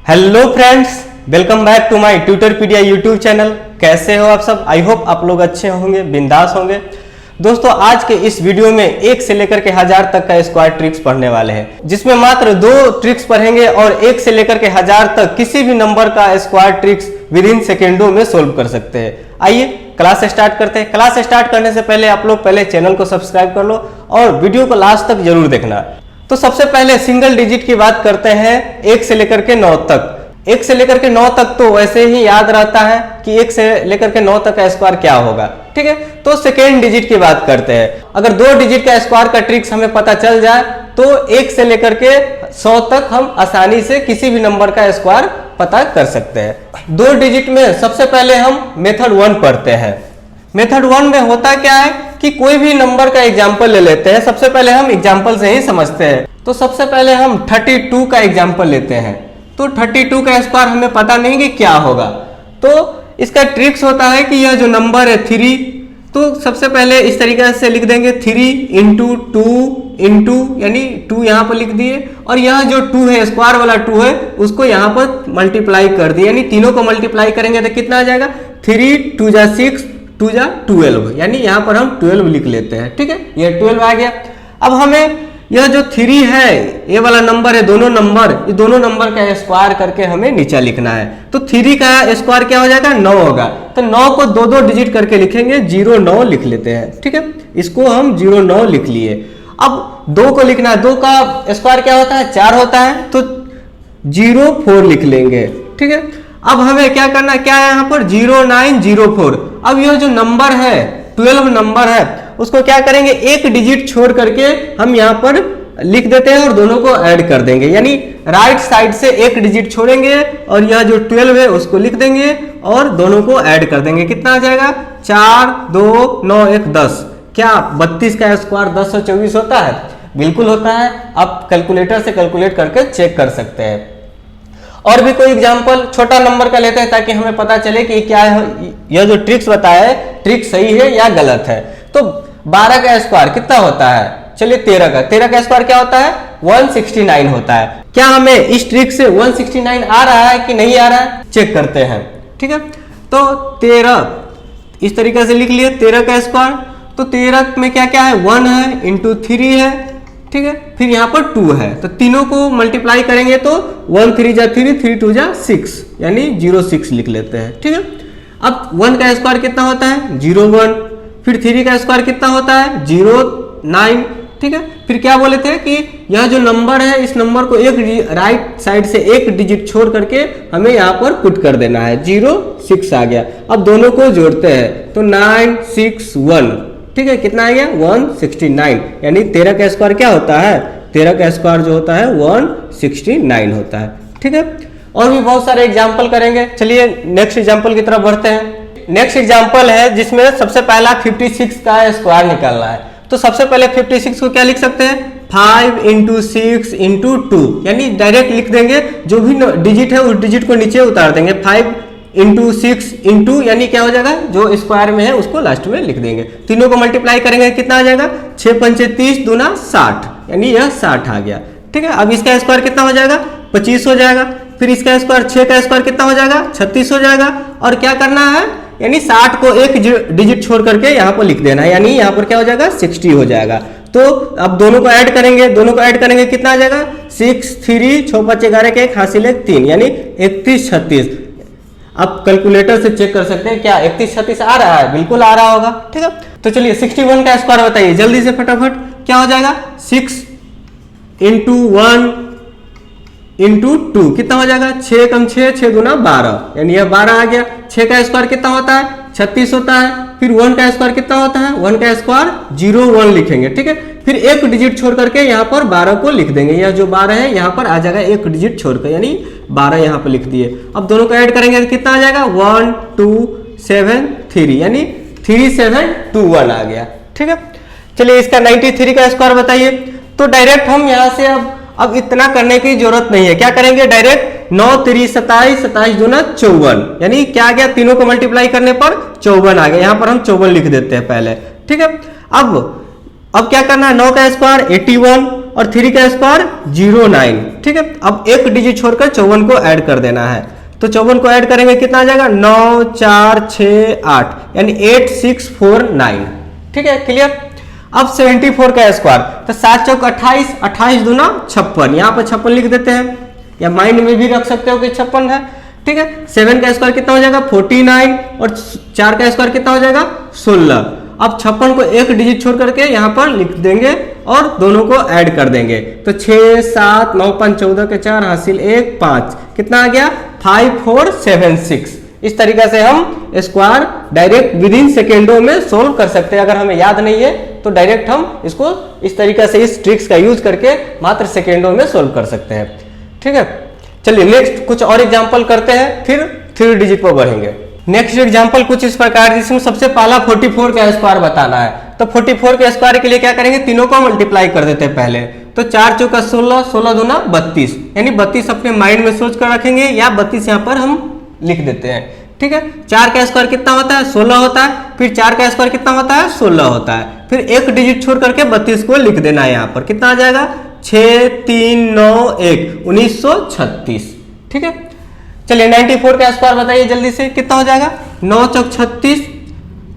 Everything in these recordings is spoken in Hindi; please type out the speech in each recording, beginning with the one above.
Hello friends, welcome back to my Tutorpedia YouTube channel. कैसे हो आप सब? आई होप आप लोग अच्छे होंगे, बिंदास होंगे। दोस्तों, आज के इस वीडियो में 1 से लेकर के 1000 तक का स्क्वायर ट्रिक्स पढ़ने वाले हैं, जिसमें मात्र 2 ट्रिक्स पढ़ेंगे और 1 से लेकर के 1000 तक किसी भी नंबर का स्क्वायर ट्रिक्स विद इन सेकेंडों में सोल्व कर सकते हैं। आइए क्लास स्टार्ट करते हैं। क्लास स्टार्ट करने से पहले आप लोग पहले चैनल को सब्सक्राइब कर लो और वीडियो को लास्ट तक जरूर देखना। तो सबसे पहले सिंगल डिजिट की बात करते हैं 1 से लेकर के 9 तक। 1 से लेकर के 9 तक तो वैसे ही याद रहता है कि 1 से लेकर के 9 तक का स्क्वायर क्या होगा, ठीक है। तो सेकेंड डिजिट की बात करते हैं। अगर 2 डिजिट का स्क्वायर का ट्रिक्स हमें पता चल जाए तो 1 से लेकर के 100 तक हम आसानी से किसी भी नंबर का स्क्वायर पता कर सकते हैं। 2 डिजिट में सबसे पहले हम मेथड 1 पढ़ते हैं। मेथड 1 में होता क्या है कि कोई भी नंबर का एग्जाम्पल ले लेते हैं। सबसे पहले हम एग्जाम्पल से ही समझते हैं। तो सबसे पहले हम 32 का एग्जाम्पल लेते हैं। तो 32 का स्क्वायर हमें पता नहीं कि क्या होगा, तो इसका ट्रिक्स होता है कि यह जो नंबर है 3, तो सबसे पहले इस तरीके से लिख देंगे 3 इंटू 2 इंटू, यानी 2 यहाँ पर लिख दिए और यहाँ जो 2 है, स्क्वायर वाला 2 है, उसको यहाँ पर मल्टीप्लाई कर दिए, यानी तीनों को मल्टीप्लाई करेंगे तो कितना आ जाएगा? 3 2 जा 6 2 जा 12, यानी यहाँ पर हम 12 लिख लेते हैं, ठीक है। ये 12 आ गया। अब हमें यह जो 3 है, ये वाला नंबर है, दोनों नंबर का स्क्वायर करके हमें नीचे लिखना है। तो 3 का स्क्वायर क्या हो जाएगा? 9 होगा। तो 9 को 2 डिजिट करके लिखेंगे, 09 लिख लेते हैं, ठीक है। इसको हम 09 लिख लिए। अब 2 को लिखना है, 2 का स्क्वायर क्या होता है? 4 होता है, तो 04 लिख लेंगे, ठीक है। अब हमें क्या करना है, क्या है यहाँ पर? 0904। अब यह जो नंबर है 12 नंबर है, उसको क्या करेंगे? एक डिजिट छोड़ करके हम यहाँ पर लिख देते हैं और दोनों को ऐड कर देंगे, यानी राइट साइड से एक डिजिट छोड़ेंगे और यह जो 12 है उसको लिख देंगे और दोनों को ऐड कर देंगे। कितना आ जाएगा? 4 2 9 1 10। क्या 32 का स्क्वायर 10 और 24 होता है? बिल्कुल होता है। आप कैलकुलेटर से कैलकुलेट करके चेक कर सकते हैं। और भी कोई एग्जांपल छोटा नंबर का लेते हैं ताकि हमें पता चले कि क्या है, यह जो ट्रिक्स बताया है ट्रिक सही है या गलत है। तो 12 का स्क्वायर कितना होता है? चलिए 13 का स्क्वायर क्या होता है? 169 होता है। क्या हमें इस ट्रिक से 169 आ रहा है कि नहीं आ रहा है, चेक करते हैं, ठीक है। तो 13 इस तरीके से लिख लिए 13 का स्क्वायर। तो 13 में क्या क्या है? 1 है इंटू 3 है, ठीक है। फिर यहाँ पर 2 है, तो तीनों को मल्टीप्लाई करेंगे तो 1 3 जा 3 3 2 जा 6, यानी 06 लिख लेते हैं, ठीक है। अब 1 का स्क्वायर कितना होता है? 01। फिर 3 का स्क्वायर कितना होता है? 09, ठीक है। फिर क्या बोले थे कि यह जो नंबर है, इस नंबर को एक राइट साइड से एक डिजिट छोड़ करके हमें यहाँ पर पुट कर देना है, 06 आ गया। अब दोनों को जोड़ते हैं तो 961, ठीक है। कितना आ गया? 169, यानी 13 का स्क्वायर क्या होता है? 13 का स्क्वायर जो होता है 169 होता है, ठीक है। और भी बहुत सारे एग्जाम्पल करेंगे। चलिए नेक्स्ट एग्जाम्पल की तरफ बढ़ते हैं। नेक्स्ट एग्जाम्पल है जिसमें सबसे पहला 56 का स्क्वायर निकालना है। तो सबसे पहले 56 को क्या लिख सकते हैं? 5 इंटू 6 इंटू 2, यानी डायरेक्ट लिख देंगे, जो भी डिजिट है उस डिजिट को नीचे उतार देंगे। 5 इंटू 6 इंटू, यानी क्या हो जाएगा? जो स्क्वायर में है उसको लास्ट में लिख देंगे। तीनों को मल्टीप्लाई करेंगे, कितना आ जाएगा? 6 पंचे 30 दूना 60, यानी यह 60 आ गया, ठीक है। अब इसका स्क्वायर कितना हो जाएगा? 25 हो जाएगा। फिर इसका स्क्वायर 6 का स्क्वायर कितना हो जाएगा? 36 हो जाएगा। और क्या करना है, यानी 60 को एक डिजिट छोड़ करके यहाँ पर लिख देना है, यानी यहाँ पर क्या हो जाएगा? 60 हो जाएगा। तो अब दोनों को ऐड करेंगे, कितना आ जाएगा? 6 3 6 5 11 के 1 हासिल 1 3, यानी 31 36। आप कैलकुलेटर से चेक कर सकते हैं, क्या 31 36 आ रहा है? बिल्कुल आ रहा होगा, ठीक है। तो चलिए 61 का स्क्वायर बताइए जल्दी से फटाफट। क्या हो जाएगा? 6 इंटू 1 इंटू 2, कितना हो जाएगा? 6 कम 6 6 दूना 12, यानी यह 12 आ गया। 6 का स्क्वायर कितना होता है? 36 होता है। फिर 1 का स्क्वायर कितना होता है? 1 का स्क्वायर 01 लिखेंगे, ठीक है। फिर एक डिजिट छोड़ करके यहाँ पर 12 को लिख देंगे, यह जो 12 है यहाँ पर आ जाएगा एक डिजिट छोड़कर, यानी 12 यहाँ पर लिख दिए। अब दोनों को ऐड करेंगे तो कितना आ जाएगा? 1 2 7 3, यानी 3721 आ गया, ठीक है। चलिए इसका 93 का स्क्वायर बताइए। तो डायरेक्ट हम यहाँ से अब इतना करने की जरूरत नहीं है। क्या करेंगे? डायरेक्ट 9 3 27 27 दूना 54, यानी क्या आ गया? तीनों को मल्टीप्लाई करने पर 54 आ गया। यहाँ पर हम 54 लिख देते हैं पहले, ठीक है। अब क्या करना है? 9 का स्क्वायर 81, और 3 का स्क्वायर 09। ठीक है, अब एक डिजिट छोड़कर 54 को ऐड कर देना है। तो 54 को ऐड करेंगे कितना आ जाएगा 9 4 6 8 यानी 8649। ठीक है, क्लियर। अब 74 का स्क्वायर, तो 7 चौक 28, 28 दूना 56, यहाँ पर 56 लिख देते हैं, या माइंड में भी रख सकते हो कि 56 है। ठीक है, 7 का स्क्वायर कितना हो जाएगा 49 और 4 का स्क्वायर कितना हो जाएगा 16। अब 56 को एक डिजिट छोड़ करके यहाँ पर लिख देंगे और दोनों को ऐड कर देंगे। तो 6 7 9 5 14 के 4 हासिल 1 5 कितना आ गया 5476। इस तरीके से हम स्क्वायर डायरेक्ट विद इन सेकेंडों में सोल्व कर सकते हैं। अगर हमें याद नहीं है तो डायरेक्ट हम इसको इस तरीके से इस ट्रिक्स का यूज करके मात्र सेकेंडों में सोल्व कर सकते हैं। ठीक है, चलिए नेक्स्ट कुछ और एग्जांपल करते हैं, फिर 3 डिजिट पर बढ़ेंगे। नेक्स्ट एग्जांपल कुछ इस प्रकार, जिसमें सबसे पहला 44 का स्क्वायर बताना है। तो 44 के स्क्वायर के लिए क्या करेंगे, तीनों को मल्टीप्लाई कर देते हैं पहले। तो 4 चौका 16, 16 दूना 32, यानी 32 अपने माइंड में सोच कर रखेंगे, या 32 यहाँ पर हम लिख देते हैं। ठीक है, 4 का स्क्वायर कितना होता है 16 होता है, फिर 4 का स्क्वायर कितना होता है 16 होता है, फिर एक डिजिट छोड़ करके 32 को लिख देना है। यहाँ पर कितना आ जाएगा 6 3 9 1 1936। ठीक है, चलिए 94 का स्क्वायर बताइए जल्दी से, कितना हो जाएगा 9 चौक 36,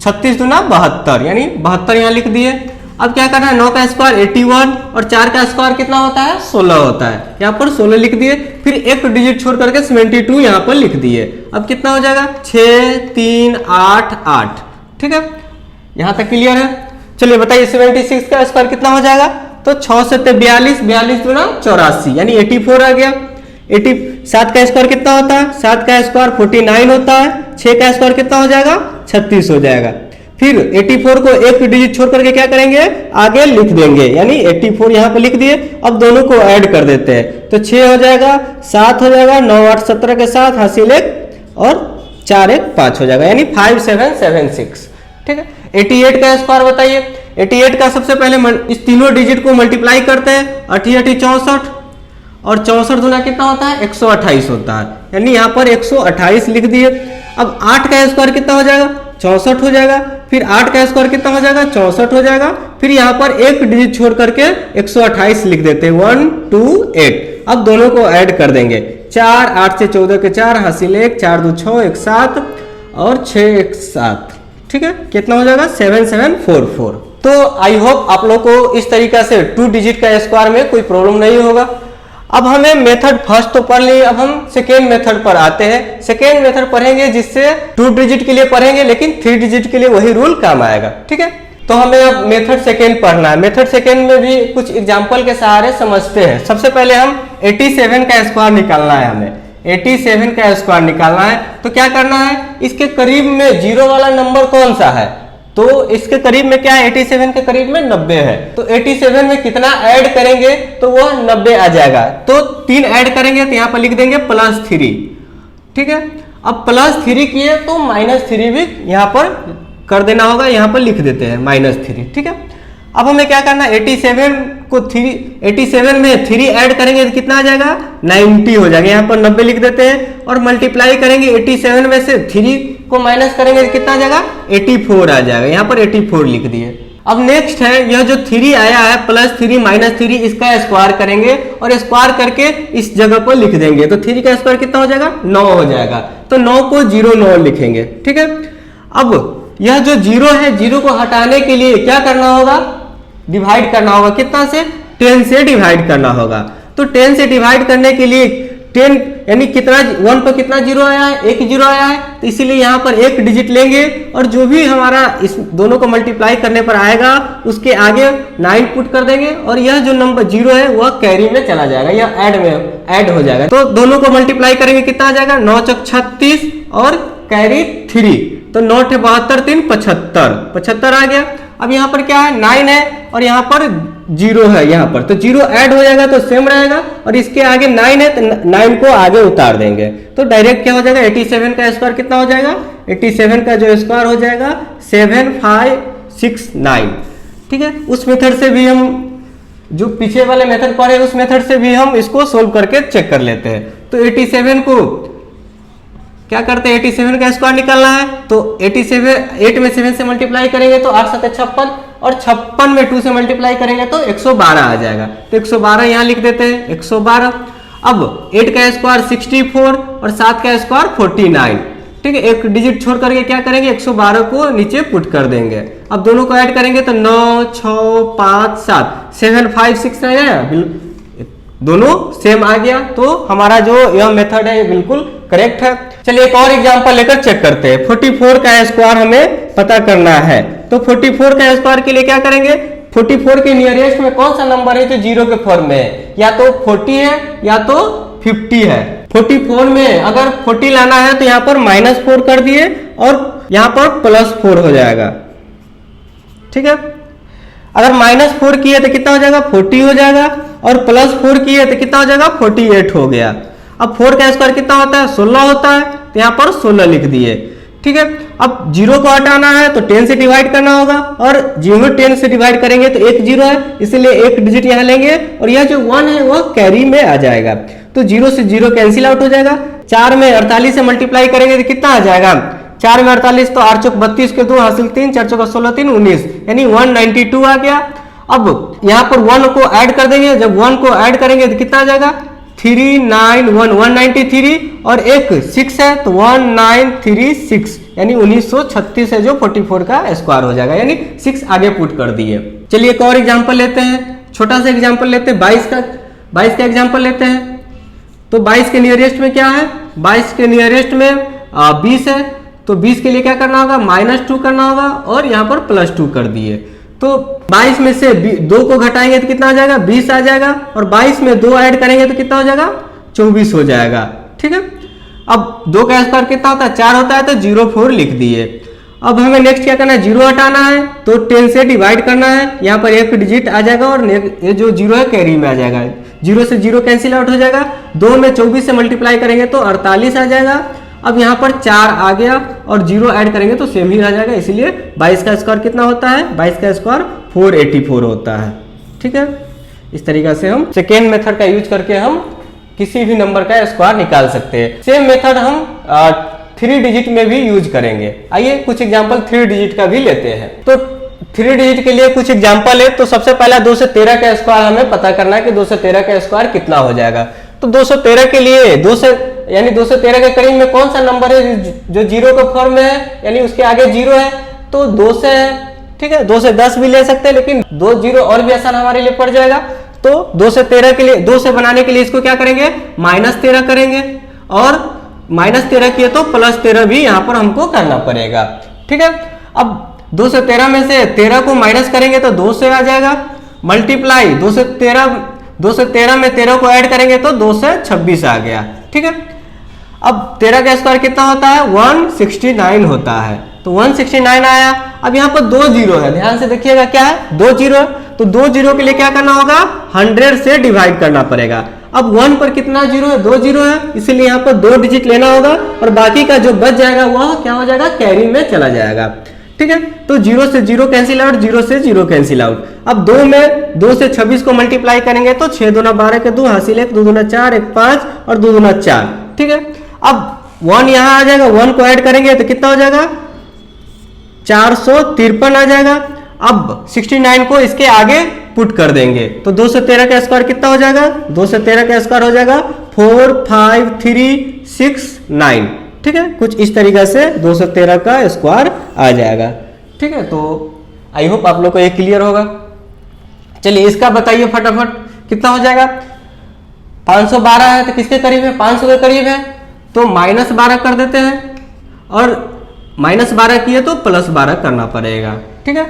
36 दूना 72, यानी 72 यहाँ लिख दिए। अब क्या करना है 9 का स्क्वायर 81 और 4 का स्क्वायर कितना होता है 16 होता है, यहाँ पर 16 लिख दिए, फिर एक डिजिट छोड़ करके 72 यहाँ पर लिख दिए। अब कितना हो जाएगा 6 3 8 8। ठीक है, यहाँ तक क्लियर है। चलिए बताइए 76 का स्क्वायर कितना हो जाएगा, तो 6 से 42, 42 दूना 84, यानी 84 आ गया। 7 का स्क्वायर कितना होता है, 7 का स्क्वायर 49 होता है, 6 का स्क्वायर कितना हो जाएगा 36 हो जाएगा। फिर 84 को एक डिजिट छोड़ करके क्या करेंगे आगे लिख देंगे, यानी 84 यहाँ पर लिख दिए। अब दोनों को ऐड कर देते हैं, तो 6 हो जाएगा 7 हो जाएगा 9 8 17 के साथ हासिल 1 और 4 1 5 हो जाएगा, यानी 5776। ठीक है, 88 का स्क्वायर बताइए। 88 का सबसे पहले इस तीनों डिजिट को मल्टीप्लाई करते हैं, 88 64 और 64 दूना कितना होता है 128 होता है, यानी यहाँ पर 128 लिख दिए। अब 8 का स्क्वायर कितना हो जाएगा 64 हो जाएगा, फिर 8 का स्क्वायर कितना हो जाएगा 64 हो जाएगा, फिर यहाँ पर एक डिजिट छोड़ करके 128 लिख देते हैं 1 2 8। अब दोनों को ऐड कर देंगे, 4 8 से 14 के 4 हासिल 1 4 2 6 1 7 और 6 1 7। ठीक है, कितना हो जाएगा 7744। तो आई होप आप लोग को इस तरीका से 2 डिजिट का स्क्वायर में कोई प्रॉब्लम नहीं होगा। अब हमें मेथड फर्स्ट तो पढ़ लिए, अब हम सेकेंड मेथड पर आते हैं। सेकेंड मेथड पढ़ेंगे जिससे 2 डिजिट के लिए पढ़ेंगे, लेकिन 3 डिजिट के लिए वही रूल काम आएगा। ठीक है, तो हमें अब मेथड सेकेंड पढ़ना है। मेथड सेकेंड में भी कुछ एग्जांपल के सहारे समझते हैं। सबसे पहले हम 87 का स्क्वायर निकालना है, हमें 87 का स्क्वायर निकालना है। तो क्या करना है, इसके करीब में जीरो वाला नंबर कौन सा है, तो इसके करीब में क्या है 87 के करीब में 90 है, तो 87 में कितना ऐड करेंगे तो वो 90 आ जाएगा। तो 3 ऐड करेंगे तो यहाँ पर लिख देंगे +3। ठीक है, अब +3 किए तो -3 भी यहाँ पर कर देना होगा, यहाँ पर लिख देते हैं -3। ठीक है, अब हमें क्या करना है 87 में 3 ऐड करेंगे तो कितना आ जाएगा 90 हो जाएगा, यहाँ पर 90 लिख देते हैं और मल्टीप्लाई करेंगे 87 में से 3 को माइनस करेंगे तो कितना आ जाएगा 84 आ जाएगा, यहाँ पर 84 लिख दिए। अब नेक्स्ट है यह जो 3 आया है +3 -3 इसका स्क्वायर करेंगे और स्क्वायर करके इस जगह पर लिख देंगे, तो 3 का स्क्वायर कितना हो जाएगा 9 हो जाएगा, तो 9 को 09 लिखेंगे। ठीक है, अब यह जो 0 है 0 को हटाने के लिए क्या करना होगा, डिवाइड करना होगा, कितना से 10 से डिवाइड करना होगा। तो 10 से डिवाइड करने के लिए 10 यानी कितना 1 पर कितना 0 आया है, एक 0 आया है, तो इसीलिए यहाँ पर एक डिजिट लेंगे और जो भी हमारा इस दोनों को मल्टीप्लाई करने पर आएगा उसके आगे 9 पुट कर देंगे और यह जो नंबर 0 है वह कैरी में चला जाएगा, यह ऐड हो जाएगा। तो दोनों को मल्टीप्लाई करेंगे कितना आ जाएगा 9 चौक 36 और कैरी 3, तो 9 × 72 3 75 आ गया। अब यहाँ पर क्या है 9 है और यहाँ पर 0 है, यहाँ पर तो 0 ऐड हो जाएगा तो सेम रहेगा और इसके आगे 9 है तो 9 को आगे उतार देंगे, तो डायरेक्ट क्या हो जाएगा 87 का स्क्वायर कितना हो जाएगा 87 का जो स्क्वायर हो जाएगा 7569। ठीक है, उस मेथड से भी हम जो पीछे वाले मेथड पढ़े उस मेथड से भी हम इसको सोल्व करके चेक कर लेते हैं। तो 87 को क्या करते हैं 87 का स्क्वायर निकालना है, तो 87 8 में 7 से मल्टीप्लाई करेंगे तो 8 7 56 और 56 में 2 से मल्टीप्लाई करेंगे तो 112 आ जाएगा। तो 112 यहाँ लिख देते हैं 112। अब 8 का स्क्वायर 64 और 7 का स्क्वायर 49। ठीक है, एक डिजिट छोड़ करके क्या करेंगे 112 को नीचे पुट कर देंगे। अब दोनों को ऐड करेंगे तो 9 6 5 7 7 5 6 आया, दोनों सेम आ गया। तो हमारा जो यह मेथड है ये बिल्कुल करेक्ट है। चलिए एक और एग्जांपल लेकर चेक करते हैं। 44 का स्क्वायर हमें पता करना है। तो 44 का स्क्वायर के लिए क्या करेंगे, 44 के नियरेस्ट में कौन सा नंबर है जो 0 के फॉर्म में है, या तो 40 है या तो 50 है। 44 में अगर 40 लाना है तो यहाँ पर -4 कर दिए और यहाँ पर +4 हो जाएगा। ठीक है, अगर -4 किए तो कितना हो जाएगा 40 हो जाएगा, और +4 किए तो कितना हो जाएगा 48 हो गया। अब 4 का स्क्वायर कितना होता है 16 होता है, तो यहाँ पर 16 लिख दिए। ठीक है, अब 0 को हटाना है तो 10 से डिवाइड करना होगा, और 0 10 से डिवाइड करेंगे तो एक 0 है, इसलिए एक डिजिट यहाँ लेंगे और यह जो 1 है वो कैरी में आ जाएगा। तो 0 से 0 कैंसिल आउट हो जाएगा। 4 में 48 से मल्टीप्लाई करेंगे तो कितना आ जाएगा, 4 में 48 तो 8 चौक 32 के 2 हासिल 3, 4 चौक 16 3 19, यानी 192 आ गया। अब यहाँ पर 1 को ऐड कर देंगे, जब 1 को ऐड करेंगे तो कितना आ जाएगा 391 193, और एक 6 है तो 1936, यानी 1936 है जो 44 का स्क्वायर हो जाएगा, यानी 6 आगे पुट कर दिए। चलिए एक और एग्जांपल लेते हैं, छोटा सा एग्जांपल लेते हैं, 22 का एग्जांपल लेते हैं। तो 22 के नियरेस्ट में क्या है, 22 के नियरेस्ट में 20 है, तो 20 के लिए क्या करना होगा -2 करना होगा, और यहाँ पर +2 कर दिए। तो 22 में से 2 को घटाएंगे तो कितना आ जाएगा 20 आ जाएगा, और 22 में 2 ऐड करेंगे तो कितना हो जाएगा 24 हो जाएगा। ठीक है, अब 2 का स्क्वायर कितना होता है 4 होता है, तो 04 लिख दिए। अब हमें नेक्स्ट क्या करना है 0 हटाना है, तो 10 से डिवाइड करना है, यहाँ पर एक डिजिट आ जाएगा और ये जो 0 है कैरी में आ जाएगा। 0 से 0 कैंसिल आउट हो जाएगा। 2 में 24 से मल्टीप्लाई करेंगे तो 48 आ जाएगा। अब यहाँ पर 4 आ गया और 0 ऐड करेंगे तो सेम ही रह जाएगा, इसलिए 22 का स्क्वायर कितना होता है 22 का स्क्वायर 484 होता है। ठीक है, इस तरीके से हम सेकेंड मेथड का यूज करके हम किसी भी नंबर का स्क्वायर निकाल सकते हैं। सेम मेथड हम 3 डिजिट में भी यूज करेंगे। आइए कुछ एग्जांपल 3 डिजिट का भी लेते हैं। तो 3 डिजिट के लिए कुछ एग्जांपल है। तो सबसे पहला 2 से 13 का स्क्वायर हमें पता करना है कि 2 से 13 का स्क्वायर कितना हो जाएगा। तो 213 के लिए 213 के करीब में कौन सा नंबर है जो 0 के फॉर्म में है, यानी उसके आगे 0 है, तो 2 से है। ठीक है, 2 से 10 भी ले सकते हैं, लेकिन 2 0 और भी आसान हमारे लिए पड़ जाएगा। तो 2 से 13 के लिए 2 से बनाने के लिए इसको क्या करेंगे -13 करेंगे, और -13 किए तो +13 भी यहाँ पर हमको करना पड़ेगा। ठीक है, अब 2 से 13 में से 13 को माइनस करेंगे तो 2 से आ जाएगा, मल्टीप्लाई 2 से 13 में 13 को ऐड करेंगे तो 2 से 26 आ गया। ठीक है, अब 13 का स्क्वायर कितना होता है 169 होता है, तो 169 आया। अब यहाँ पर 2 0 है, ध्यान से देखिएगा क्या है 2 0 है, तो 2 0 के लिए क्या करना होगा 100 से डिवाइड करना पड़ेगा। अब 1 पर कितना 0 है 2 0 है, इसलिए यहाँ पर 2 डिजिट लेना होगा, और बाकी का जो बच जाएगा वह क्या हो जाएगा कैरी में चला जाएगा। ठीक है, तो 0 से 0 कैंसिल आउट, 0 से 0 कैंसिल आउट। अब 2 में 2 से 26 को मल्टीप्लाई करेंगे तो 6 दूना 12 के 2 हासिल 1, 2 दूना 4, 1 5 और 2 दूना 4। ठीक है, अब 1 यहाँ आ जाएगा, 1 को ऐड करेंगे तो कितना हो जाएगा 453 आ जाएगा। अब 69 को इसके आगे पुट कर देंगे, तो 2 से 13 का स्क्वायर कितना हो जाएगा 2 से 13 का स्क्वायर हो जाएगा 4 5 3 6 9। ठीक है, कुछ इस तरीके से 213 का स्क्वायर आ जाएगा। ठीक है, तो आई होप आप लोग को ये क्लियर होगा। चलिए इसका बताइए फटाफट कितना हो जाएगा। 512 है तो किसके करीब है 500 के करीब है, तो -12 कर देते हैं, और -12 किए तो +12 करना पड़ेगा। ठीक है,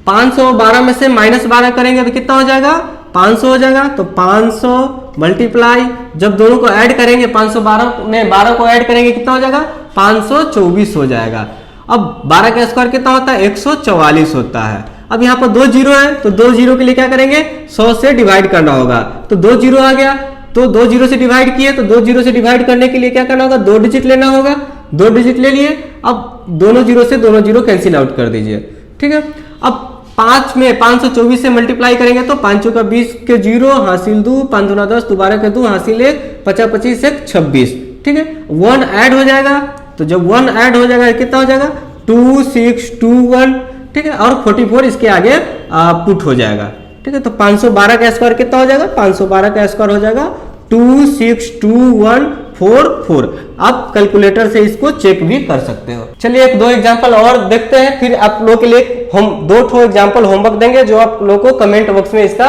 512 में से -12 करेंगे तो कितना हो जाएगा 500 हो जाएगा। तो 500 मल्टीप्लाई जब दोनों को ऐड करेंगे 512 में 12 को ऐड करेंगे कितना हो जाएगा 524 हो जाएगा। अब 12 का स्क्वायर कितना होता है 144 होता है। अब यहाँ पर 2 0 है, तो 2 0 के लिए क्या करेंगे 100 से डिवाइड करना होगा, तो 2 0 आ गया, तो 2 0 से डिवाइड किए, तो 2 0 से डिवाइड करने के लिए क्या करना होगा 2 डिजिट लेना होगा, 2 डिजिट ले लिए। अब दोनों 0 से दोनों 0 कैंसिल आउट कर दीजिए। ठीक है, अब 5 में 524 से मल्टीप्लाई करेंगे तो 5 का 20 के 0 हासिल 2, 5 दूना 10, 12 के 2 हासिल 1, 50 25 1 26। ठीक है, 1 ऐड हो जाएगा, तो जब 1 ऐड हो जाएगा कितना हो जाएगा 2621। ठीक ठीक है, और 44 इसके आगे पुट हो जाएगा। ठीक है, तो 512 का स्क्वायर कितना हो जाएगा? 512 का स्क्वायर हो जाएगा 262,144। आप कैलकुलेटर से इसको चेक भी कर सकते हो। चलिए एक दो एग्जांपल और देखते हैं, फिर आप लोगों के लिए हम दो ठो एग्जांपल होमवर्क देंगे जो आप लोगों को कमेंट बॉक्स में इसका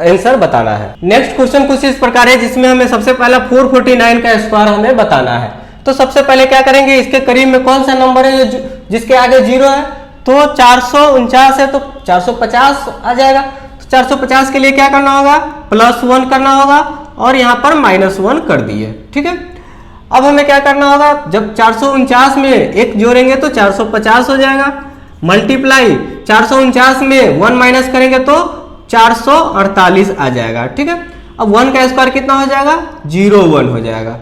आंसर बताना है। नेक्स्ट क्वेश्चन कुछ इस प्रकार है जिसमें हमें सबसे पहला 449 का स्क्वायर हमें बताना है। तो सबसे पहले क्या करेंगे, इसके करीब में कौन सा नंबर है जिसके आगे 0 है? तो 449 है तो 450 आ जाएगा। तो 450 के लिए क्या करना होगा? +1 करना होगा और यहाँ पर -1 कर दिए। ठीक है, अब हमें क्या करना होगा, जब 449 में 1 जोड़ेंगे तो 450 हो जाएगा, मल्टीप्लाई 449 में 1 माइनस करेंगे तो 448 आ जाएगा। ठीक है, अब 1 का स्क्वायर कितना हो जाएगा? 01 हो जाएगा।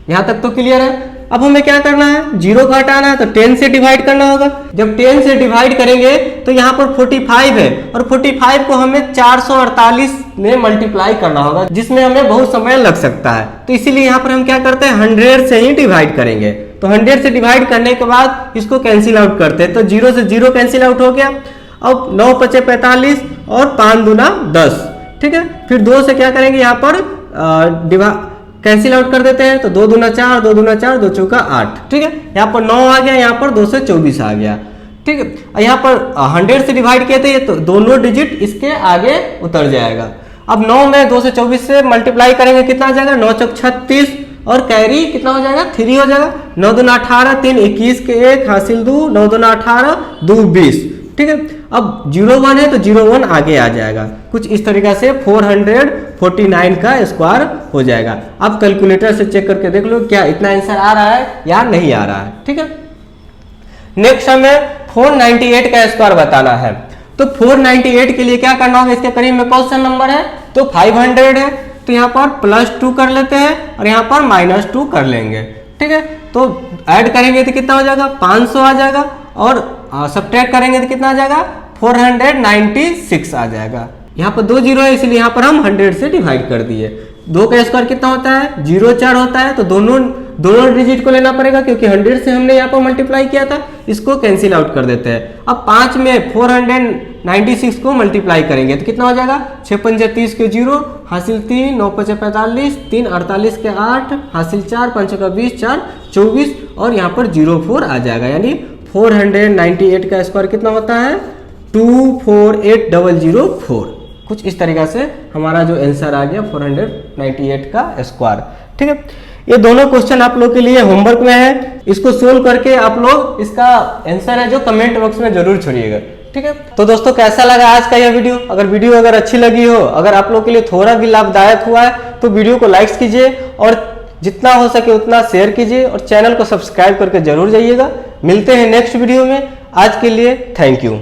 यहां तक तो क्लियर है। अब हमें क्या करना है, 0 को हटाना है तो 10 से डिवाइड करना होगा। जब 10 से डिवाइड करेंगे तो यहाँ पर 45 है और 45 को हमें 448 में मल्टीप्लाई करना होगा, जिसमें हमें बहुत समय लग सकता है। तो इसीलिए यहाँ पर हम क्या करते हैं, 100 से ही डिवाइड करेंगे। तो 100 से डिवाइड करने के बाद इसको कैंसिल आउट करते हैं, तो 0 से 0 कैंसिल आउट हो गया। अब 9 × 5 = 45 और 5 × 2 = 10। ठीक है, फिर 2 से क्या करेंगे, यहाँ पर कैंसिल आउट कर देते हैं, तो 2 × 2 = 4, 2 × 4 = 2 × 8। ठीक है, यहाँ पर 9 आ गया, यहाँ पर 2 से 24 आ गया। ठीक है, यहाँ पर 100 से डिवाइड किए थे तो दोनों डिजिट इसके आगे उतर जाएगा। अब 9 में 2 से 24 से मल्टीप्लाई करेंगे, कितना आ जाएगा? 9 × 4 = 36 और कैरी कितना हो जाएगा? 3 हो जाएगा। 9 × 2 = 18, 3 21 के 1 हासिल 2, 9 × 2 = 18, 2 20। ठीक है, अब 01 है तो 01 आगे आ जाएगा। कुछ इस तरीका से 449 का स्क्वायर हो जाएगा। आप कैलकुलेटर से चेक करके देख लो क्या इतना आंसर आ रहा है या नहीं आ रहा है। ठीक है, नेक्स्ट हमें 498 का स्क्वायर बताना है। तो 498 के लिए क्या करना होगा, इसके करीब में कौन सा नंबर है? तो 500 है, तो यहाँ पर +2 कर लेते हैं और यहाँ पर -2 कर लेंगे। ठीक है, तो ऐड करेंगे तो कितना हो जाएगा? 500 आ जाएगा और सब्ट्रैक्ट करेंगे तो कितना आ जाएगा? 496 आ जाएगा। यहाँ पर 2 0 है इसलिए यहाँ पर हम 100 से डिवाइड कर दिए। 2 का स्क्वायर कितना होता है? 04 होता है, तो दोनों डिजिट को लेना पड़ेगा क्योंकि 100 से हमने यहाँ पर मल्टीप्लाई किया था। इसको कैंसिल आउट कर देते हैं। अब 5 में 496 को मल्टीप्लाई करेंगे तो कितना हो जाएगा? 6 × 5 = 30 के 0 हासिल 3, 9 × 5 = 45, 3 48 के 8 हासिल 4, 5 × 20 4 24 और यहाँ पर 04 आ जाएगा। यानी 498 का स्क्वायर कितना होता है? 248004। कुछ इस तरीका से हमारा जो आंसर आ गया 498 का स्क्वायर। ठीक है, ये दोनों क्वेश्चन आप लोग के लिए होमवर्क में है। इसको सोल्व करके आप लोग इसका आंसर है जो कमेंट बॉक्स में जरूर छोड़िएगा। ठीक है, तो दोस्तों कैसा लगा आज का यह वीडियो? अगर अच्छी लगी हो, अगर आप लोग के लिए थोड़ा भी लाभदायक हुआ है तो वीडियो को लाइक कीजिए और जितना हो सके उतना शेयर कीजिए और चैनल को सब्सक्राइब करके जरूर जाइएगा। मिलते हैं नेक्स्ट वीडियो में। आज के लिए थैंक यू।